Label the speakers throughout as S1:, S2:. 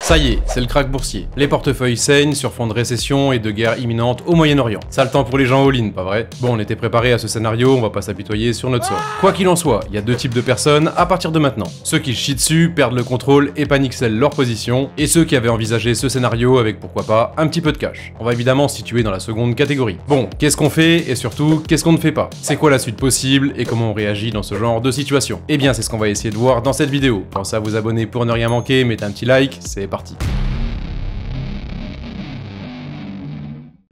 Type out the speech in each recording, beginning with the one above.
S1: Ça y est, c'est le krach boursier. Les portefeuilles saignent sur fond de récession et de guerre imminente au Moyen-Orient. Ça le temps pour les gens all-in, pas vrai? Bon, on était préparé à ce scénario, on va pas s'apitoyer sur notre sort. Quoi qu'il en soit, il y a deux types de personnes à partir de maintenant. Ceux qui chient dessus, perdent le contrôle et paniquent leur position, et ceux qui avaient envisagé ce scénario avec pourquoi pas un petit peu de cash. On va évidemment se situer dans la seconde catégorie. Bon, qu'est-ce qu'on fait et surtout, qu'est-ce qu'on ne fait pas? C'est quoi la suite possible et comment on réagit dans ce genre de situation? Eh bien, c'est ce qu'on va essayer de voir dans cette vidéo. Pensez à vous abonner pour ne rien manquer, mettez un petit like, c'est parti.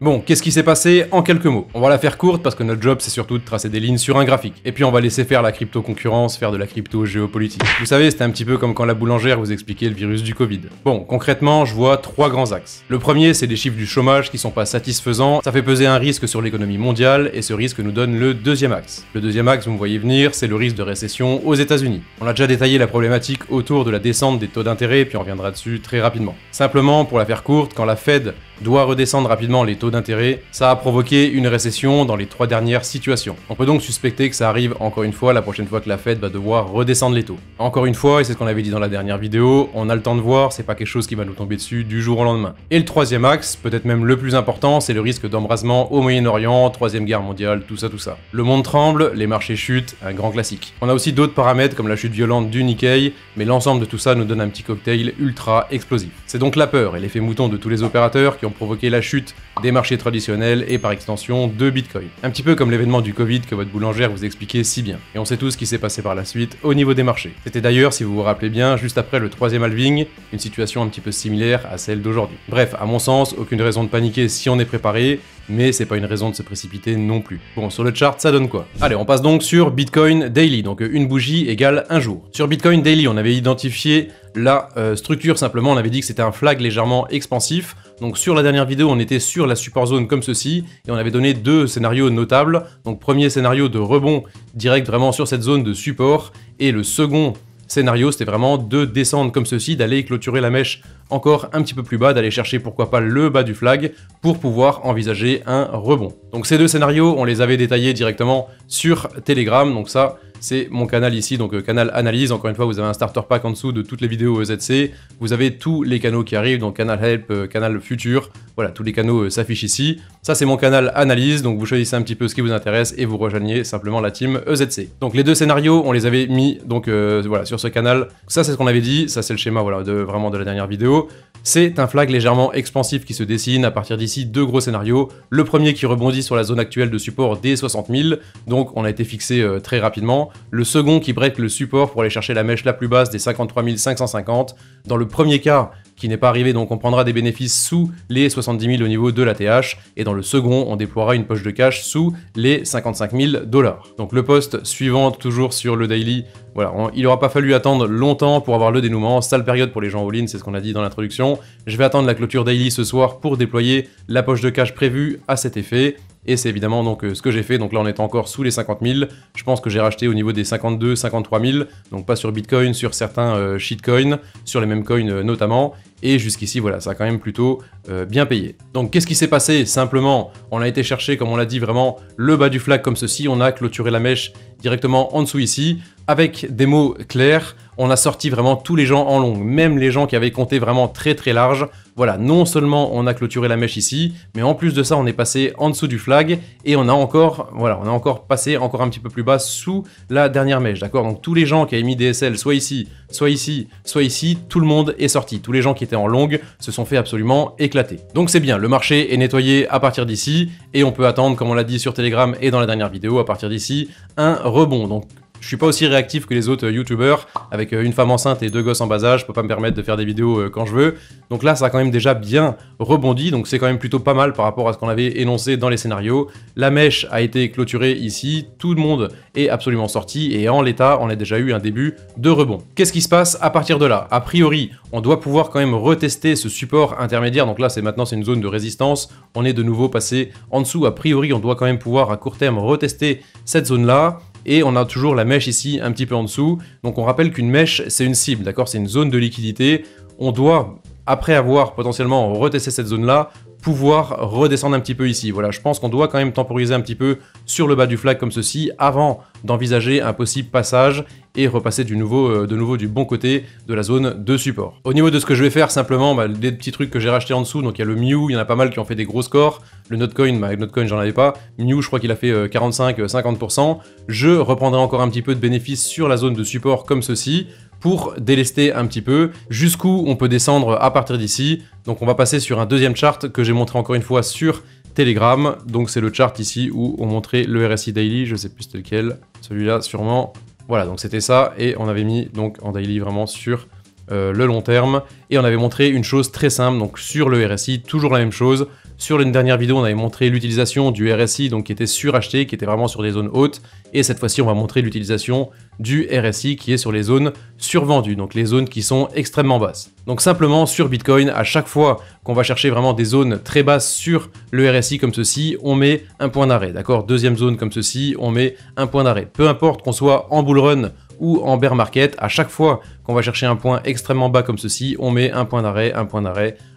S1: Bon, qu'est-ce qui s'est passé en quelques mots? On va la faire courte parce que notre job c'est surtout de tracer des lignes sur un graphique. Et puis on va laisser faire la crypto-concurrence, faire de la crypto-géopolitique. Vous savez, c'était un petit peu comme quand la boulangère vous expliquait le virus du Covid. Bon, concrètement, je vois trois grands axes. Le premier, c'est les chiffres du chômage qui sont pas satisfaisants. Ça fait peser un risque sur l'économie mondiale et ce risque nous donne le deuxième axe. Le deuxième axe, vous me voyez venir, c'est le risque de récession aux États-Unis. On a déjà détaillé la problématique autour de la descente des taux d'intérêt, puis on reviendra dessus très rapidement. Simplement, pour la faire courte, quand la Fed doit redescendre rapidement les taux d'intérêt, ça a provoqué une récession dans les trois dernières situations. On peut donc suspecter que ça arrive encore une fois la prochaine fois que la Fed va devoir redescendre les taux. Encore une fois, et c'est ce qu'on avait dit dans la dernière vidéo, on a le temps de voir, c'est pas quelque chose qui va nous tomber dessus du jour au lendemain. Et le troisième axe, peut-être même le plus important, c'est le risque d'embrasement au Moyen-Orient, troisième guerre mondiale, tout ça. Le monde tremble, les marchés chutent, un grand classique. On a aussi d'autres paramètres comme la chute violente du Nikkei, mais l'ensemble de tout ça nous donne un petit cocktail ultra explosif. C'est donc la peur et l'effet mouton de tous les opérateurs qui ont provoqué la chute des marchés traditionnels et par extension de Bitcoin. Un petit peu comme l'événement du Covid que votre boulangère vous expliquait si bien. Et on sait tous ce qui s'est passé par la suite au niveau des marchés. C'était d'ailleurs, si vous vous rappelez bien, juste après le troisième halving, une situation un petit peu similaire à celle d'aujourd'hui. Bref, à mon sens, aucune raison de paniquer si on est préparé, mais c'est pas une raison de se précipiter non plus. Bon, sur le chart, ça donne quoi? Allez, on passe donc sur Bitcoin Daily, donc une bougie égale un jour. Sur Bitcoin Daily, on avait identifié la structure simplement, on avait dit que c'était un flag légèrement expansif. Donc sur la dernière vidéo, on était sur la support zone comme ceci, et on avait donné deux scénarios notables. Donc premier scénario de rebond direct vraiment sur cette zone de support, et le second scénario, c'était vraiment de descendre comme ceci, d'aller clôturer la mèche encore un petit peu plus bas, d'aller chercher pourquoi pas le bas du flag pour pouvoir envisager un rebond. Donc ces deux scénarios, on les avait détaillés directement sur Telegram, donc ça c'est mon canal ici, donc canal analyse. Encore une fois, vous avez un starter pack en dessous de toutes les vidéos EZC. Vous avez tous les canaux qui arrivent, donc canal help, canal futur. Voilà, tous les canaux s'affichent ici. Ça, c'est mon canal analyse, donc vous choisissez un petit peu ce qui vous intéresse et vous rejoignez simplement la team EZC. Donc les deux scénarios, on les avait mis donc voilà sur ce canal. Ça, c'est ce qu'on avait dit. Ça, c'est le schéma voilà vraiment de la dernière vidéo. C'est un flag légèrement expansif qui se dessine à partir d'ici, deux gros scénarios. Le premier qui rebondit sur la zone actuelle de support des 60 000, donc on a été fixé très rapidement. Le second qui break le support pour aller chercher la mèche la plus basse des 53 550. Dans le premier cas, qui n'est pas arrivé, donc on prendra des bénéfices sous les 70 000 au niveau de l'ATH, et dans le second, on déploiera une poche de cash sous les 55 000 $. Donc le post suivant, toujours sur le daily, voilà, il n'aura pas fallu attendre longtemps pour avoir le dénouement, sale période pour les gens all-in, c'est ce qu'on a dit dans l'introduction. Je vais attendre la clôture daily ce soir pour déployer la poche de cash prévue à cet effet. Et c'est évidemment donc ce que j'ai fait, donc là on est encore sous les 50 000, je pense que j'ai racheté au niveau des 52, 53 000, donc pas sur Bitcoin, sur certains shitcoins, sur les mêmes coins notamment, et jusqu'ici voilà, ça a quand même plutôt bien payé. Donc qu'est-ce qui s'est passé? Simplement, on a été chercher, comme on l'a dit, vraiment le bas du flag comme ceci, on a clôturé la mèche directement en dessous ici, avec des mots clairs, on a sorti vraiment tous les gens en long, même les gens qui avaient compté vraiment très très large. Voilà, non seulement on a clôturé la mèche ici, mais en plus de ça, on est passé en dessous du flag et on a encore passé encore un petit peu plus bas sous la dernière mèche, d'accord? Donc tous les gens qui avaient mis des SL, soit ici, soit ici, soit ici, tout le monde est sorti. Tous les gens qui étaient en longue se sont fait absolument éclater. Donc c'est bien, le marché est nettoyé à partir d'ici et on peut attendre, comme on l'a dit sur Telegram et dans la dernière vidéo, à partir d'ici, un rebond. Donc je suis pas aussi réactif que les autres youtubeurs, avec une femme enceinte et deux gosses en bas âge, je peux pas me permettre de faire des vidéos quand je veux. Donc là, ça a quand même déjà bien rebondi, donc c'est quand même plutôt pas mal par rapport à ce qu'on avait énoncé dans les scénarios. La mèche a été clôturée ici, tout le monde est absolument sorti, et en l'état, on a déjà eu un début de rebond. Qu'est-ce qui se passe à partir de là? A priori, on doit pouvoir quand même retester ce support intermédiaire, donc là, maintenant c'est une zone de résistance, on est de nouveau passé en dessous. A priori, on doit quand même pouvoir à court terme retester cette zone-là. Et on a toujours la mèche ici un petit peu en dessous. Donc on rappelle qu'une mèche, c'est une cible, d'accord? C'est une zone de liquidité. On doit, après avoir potentiellement retesté cette zone-là, pouvoir redescendre un petit peu ici. Voilà, je pense qu'on doit quand même temporiser un petit peu sur le bas du flag comme ceci avant d'envisager un possible passage et repasser de nouveau du bon côté de la zone de support. Au niveau de ce que je vais faire, simplement, des petits trucs que j'ai rachetés en dessous, donc il y a le Mew, il y en a pas mal qui ont fait des gros scores, le Notcoin, Notcoin j'en avais pas, Mew je crois qu'il a fait 45-50%, je reprendrai encore un petit peu de bénéfices sur la zone de support comme ceci, pour délester un petit peu jusqu'où on peut descendre à partir d'ici. Donc on va passer sur un deuxième chart que j'ai montré encore une fois sur Telegram. Donc c'est le chart ici où on montrait le RSI Daily, je sais plus c'était lequel, celui-là sûrement. Voilà, donc c'était ça, et on avait mis donc en daily vraiment sur le long terme, et on avait montré une chose très simple, donc sur le RSI, toujours la même chose. Sur une dernière vidéo, on avait montré l'utilisation du RSI, donc qui était suracheté, qui était vraiment sur des zones hautes, et cette fois-ci, on va montrer l'utilisation du RSI qui est sur les zones survendues, donc les zones qui sont extrêmement basses. Donc simplement, sur Bitcoin, à chaque fois qu'on va chercher vraiment des zones très basses sur le RSI comme ceci, on met un point d'arrêt, d'accord? Deuxième zone comme ceci, on met un point d'arrêt. Peu importe qu'on soit en bull run ou en bear market, à chaque fois qu'on va chercher un point extrêmement bas comme ceci, on met un point d'arrêt,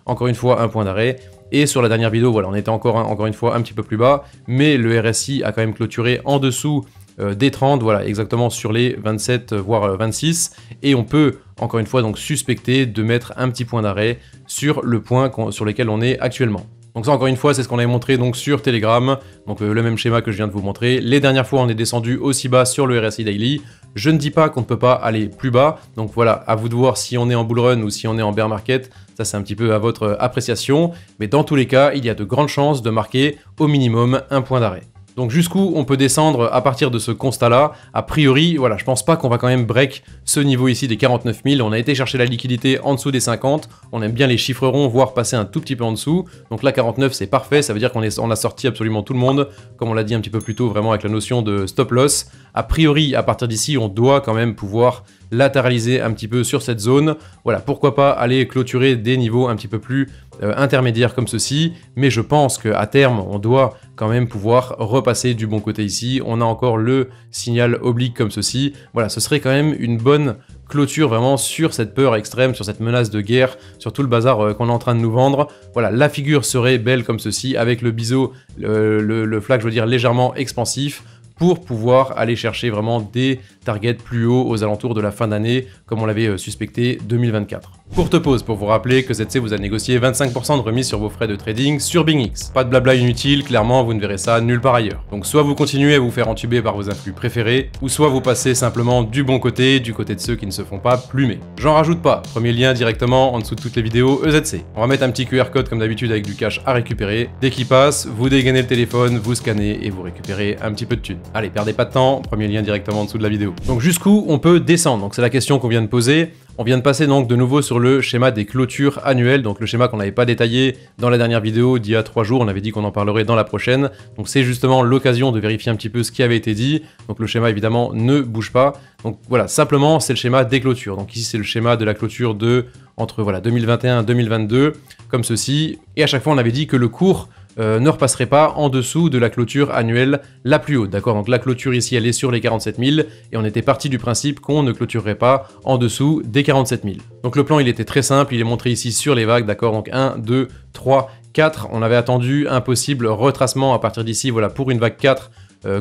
S1: encore une fois un point d'arrêt. Et sur la dernière vidéo, voilà, on était encore une fois un petit peu plus bas, mais le RSI a quand même clôturé en dessous des 30, voilà, exactement sur les 27 voire 26, et on peut encore une fois donc suspecter de mettre un petit point d'arrêt sur le point sur lequel on est actuellement. Donc ça encore une fois c'est ce qu'on avait montré donc sur Telegram, donc le même schéma que je viens de vous montrer. Les dernières fois on est descendu aussi bas sur le RSI Daily. Je ne dis pas qu'on ne peut pas aller plus bas, donc voilà, à vous de voir si on est en bull run ou si on est en bear market, ça c'est un petit peu à votre appréciation, mais dans tous les cas il y a de grandes chances de marquer au minimum un point d'arrêt. Donc jusqu'où on peut descendre à partir de ce constat-là, a priori, voilà, je pense pas qu'on va quand même break ce niveau ici des 49 000, on a été chercher la liquidité en dessous des 50, on aime bien les chiffres ronds, voire passer un tout petit peu en dessous, donc là 49 c'est parfait, ça veut dire qu'on a sorti absolument tout le monde, comme on l'a dit un petit peu plus tôt, vraiment avec la notion de stop loss. A priori, à partir d'ici, on doit quand même pouvoir latéraliser un petit peu sur cette zone, voilà, pourquoi pas aller clôturer des niveaux un petit peu plus intermédiaires comme ceci, mais je pense qu'à terme, on doit quand même pouvoir repasser du bon côté ici, on a encore le signal oblique comme ceci, voilà, ce serait quand même une bonne clôture vraiment sur cette peur extrême, sur cette menace de guerre, sur tout le bazar qu'on est en train de nous vendre. Voilà, la figure serait belle comme ceci, avec le biseau, le flag, je veux dire, légèrement expansif, pour pouvoir aller chercher vraiment des targets plus hauts aux alentours de la fin d'année, comme on l'avait suspecté 2024. Courte pause pour vous rappeler que ZC vous a négocié 25% de remise sur vos frais de trading sur BingX. Pas de blabla inutile, clairement vous ne verrez ça nulle part ailleurs. Donc soit vous continuez à vous faire entuber par vos influx préférés, ou soit vous passez simplement du bon côté, du côté de ceux qui ne se font pas plumer. J'en rajoute pas, premier lien directement en dessous de toutes les vidéos EZC. On va mettre un petit QR code comme d'habitude avec du cash à récupérer. Dès qu'il passe, vous dégainez le téléphone, vous scannez et vous récupérez un petit peu de thunes. Allez, perdez pas de temps, premier lien directement en dessous de la vidéo. Donc jusqu'où on peut descendre, donc c'est la question qu'on vient de poser. On vient de passer donc de nouveau sur le schéma des clôtures annuelles, donc le schéma qu'on n'avait pas détaillé dans la dernière vidéo d'il y a 3 jours, on avait dit qu'on en parlerait dans la prochaine. Donc c'est justement l'occasion de vérifier un petit peu ce qui avait été dit. Donc le schéma évidemment ne bouge pas. Donc voilà, simplement c'est le schéma des clôtures. Donc ici c'est le schéma de la clôture entre voilà 2021 et 2022, comme ceci. Et à chaque fois on avait dit que le cours ne repasserait pas en dessous de la clôture annuelle la plus haute, d'accord? Donc la clôture ici, elle est sur les 47 000, et on était parti du principe qu'on ne clôturerait pas en dessous des 47 000. Donc le plan, il était très simple, il est montré ici sur les vagues, d'accord? Donc 1, 2, 3, 4, on avait attendu un possible retracement à partir d'ici, voilà, pour une vague 4,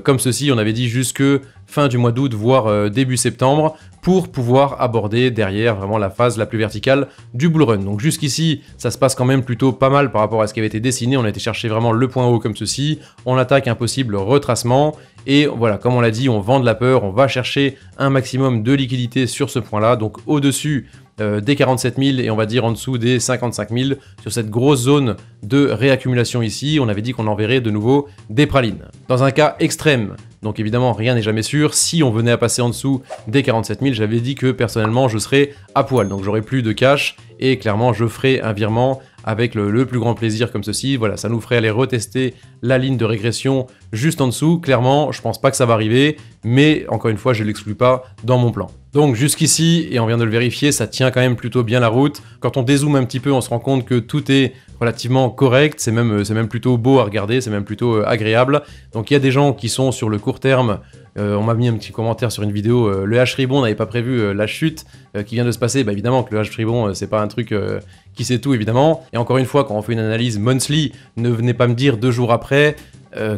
S1: comme ceci, on avait dit jusque fin du mois d'août, voire début septembre, pour pouvoir aborder derrière vraiment la phase la plus verticale du bull run. Donc jusqu'ici, ça se passe quand même plutôt pas mal par rapport à ce qui avait été dessiné, on a été chercher vraiment le point haut comme ceci, on attaque un possible retracement, et voilà, comme on l'a dit, on vend de la peur, on va chercher un maximum de liquidité sur ce point-là, donc au-dessus des 47 000 et on va dire en dessous des 55 000 sur cette grosse zone de réaccumulation ici. On avait dit qu'on enverrait de nouveau des pralines. Dans un cas extrême, donc évidemment rien n'est jamais sûr, si on venait à passer en dessous des 47 000, j'avais dit que personnellement je serais à poil, donc j'aurais plus de cash et clairement je ferai un virement avec le plus grand plaisir comme ceci. Voilà, ça nous ferait aller retester la ligne de régression juste en dessous. Clairement, je pense pas que ça va arriver, mais encore une fois, je l'exclus pas dans mon plan. Donc jusqu'ici, et on vient de le vérifier, ça tient quand même plutôt bien la route. Quand on dézoome un petit peu, on se rend compte que tout est relativement correct, c'est même plutôt beau à regarder, c'est même plutôt agréable. Donc il y a des gens qui sont sur le court terme, on m'a mis un petit commentaire sur une vidéo, le H-Ribon n'avait pas prévu la chute qui vient de se passer, bah évidemment que le H-Ribon c'est pas un truc qui sait tout évidemment, et encore une fois quand on fait une analyse monthly, ne venez pas me dire 2 jours après,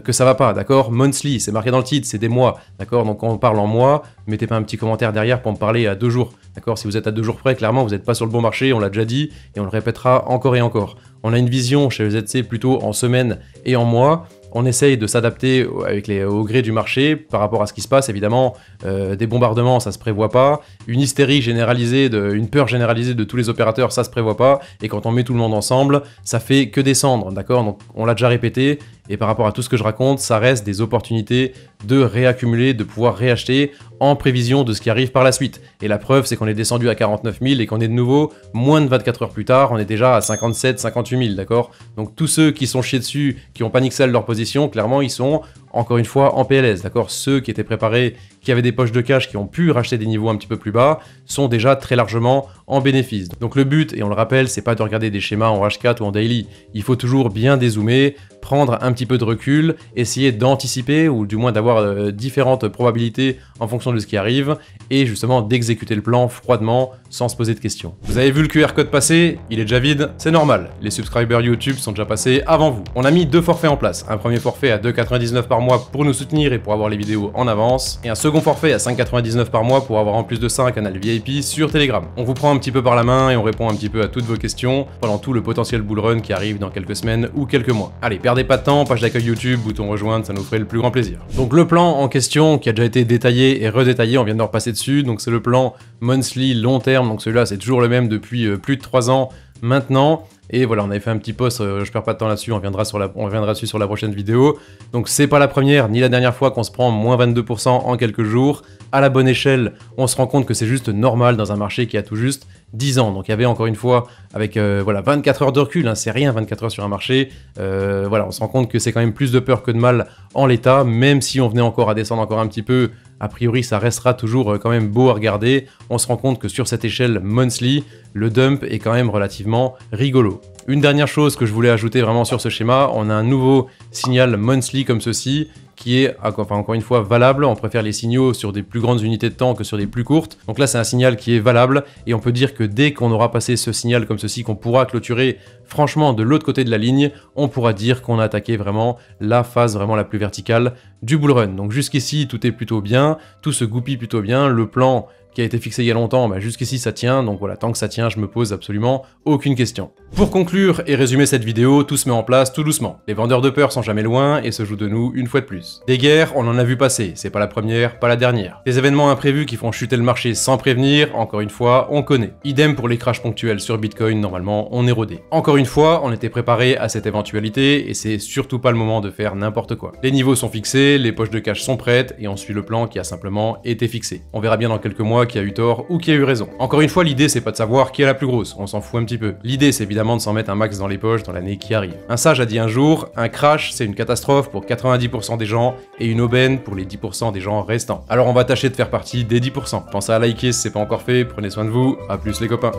S1: que ça va pas, d'accord? Monthly, c'est marqué dans le titre, c'est des mois, d'accord? Donc quand on parle en mois, mettez pas un petit commentaire derrière pour me parler à 2 jours, d'accord? Si vous êtes à 2 jours près, clairement, vous n'êtes pas sur le bon marché, on l'a déjà dit, et on le répétera encore et encore. On a une vision chez EZC plutôt en semaines et en mois. On essaye de s'adapter au gré du marché par rapport à ce qui se passe. Évidemment, des bombardements, ça se prévoit pas. Une hystérie généralisée, une peur généralisée de tous les opérateurs, ça se prévoit pas. Et quand on met tout le monde ensemble, ça fait que descendre, d'accord? Donc on l'a déjà répété. Et par rapport à tout ce que je raconte, ça reste des opportunités de réaccumuler, de pouvoir réacheter en prévision de ce qui arrive par la suite. Et la preuve, c'est qu'on est descendu à 49 000 et qu'on est de nouveau, moins de 24 heures plus tard, on est déjà à 57, 58 000, d'accord? Donc tous ceux qui sont chiés dessus, qui ont paniqué leur position, clairement, ils sont, encore une fois, en PLS, d'accord? Ceux qui étaient préparés, qui avaient des poches de cash, qui ont pu racheter des niveaux un petit peu plus bas, sont déjà très largement en bénéfice. Donc le but, et on le rappelle, c'est pas de regarder des schémas en H4 ou en daily. Il faut toujours bien dézoomer, prendre un petit peu de recul, essayer d'anticiper, ou du moins d'avoir différentes probabilités en fonction de ce qui arrive, et justement d'exécuter le plan froidement, sans se poser de questions. Vous avez vu le QR code passer, il est déjà vide, c'est normal. Les subscribers YouTube sont déjà passés avant vous. On a mis 2 forfaits en place. Un premier forfait à 2,99 par mois pour nous soutenir et pour avoir les vidéos en avance, et un second forfait à 5,99 par mois pour avoir en plus de ça un canal VIP sur Telegram. On vous prend un petit peu par la main et on répond un petit peu à toutes vos questions pendant tout le potentiel bull run qui arrive dans quelques semaines ou quelques mois. Allez, perdez pas de temps, page d'accueil YouTube, bouton rejoindre, ça nous ferait le plus grand plaisir. Donc le plan en question qui a déjà été détaillé et redétaillé, on vient de repasser dessus, donc c'est le plan monthly long terme, donc celui-là c'est toujours le même depuis plus de 3 ans maintenant. Et voilà, on avait fait un petit post, je perds pas de temps là-dessus, on reviendra dessus sur la prochaine vidéo. Donc c'est pas la première ni la dernière fois qu'on se prend moins 22% en quelques jours. À la bonne échelle, on se rend compte que c'est juste normal dans un marché qui a tout juste 10 ans. Donc il y avait encore une fois, avec voilà, 24 heures de recul, hein, c'est rien 24 heures sur un marché. Voilà, on se rend compte que c'est quand même plus de peur que de mal en l'état, même si on venait encore à descendre encore un petit peu. A priori, ça restera toujours quand même beau à regarder. On se rend compte que sur cette échelle monthly, le dump est quand même relativement rigolo. Une dernière chose que je voulais ajouter vraiment sur ce schéma, on a un nouveau signal monthly comme ceci, qui est, enfin, encore une fois, valable. On préfère les signaux sur des plus grandes unités de temps que sur des plus courtes. Donc là, c'est un signal qui est valable, et on peut dire que dès qu'on aura passé ce signal comme ceci, qu'on pourra clôturer franchement de l'autre côté de la ligne, on pourra dire qu'on a attaqué vraiment la phase vraiment la plus verticale du bull run. Donc jusqu'ici, tout est plutôt bien, tout se goupille plutôt bien, le plan qui a été fixé il y a longtemps, bah jusqu'ici ça tient, donc voilà, tant que ça tient, je me pose absolument aucune question. Pour conclure et résumer cette vidéo, tout se met en place tout doucement. Les vendeurs de peur sont jamais loin et se jouent de nous une fois de plus. Des guerres, on en a vu passer, c'est pas la première, pas la dernière. Des événements imprévus qui font chuter le marché sans prévenir, encore une fois, on connaît. Idem pour les crashs ponctuels sur Bitcoin, normalement, on est rodé. Encore une fois, on était préparé à cette éventualité et c'est surtout pas le moment de faire n'importe quoi. Les niveaux sont fixés, les poches de cash sont prêtes et on suit le plan qui a simplement été fixé. On verra bien dans quelques mois qui a eu tort ou qui a eu raison. Encore une fois, l'idée c'est pas de savoir qui est la plus grosse, on s'en fout un petit peu. L'idée c'est évidemment de s'en mettre un max dans les poches dans l'année qui arrive. Un sage a dit un jour, un crash c'est une catastrophe pour 90% des gens et une aubaine pour les 10% des gens restants. Alors on va tâcher de faire partie des 10%. Pensez à liker si c'est pas encore fait, prenez soin de vous, à plus les copains.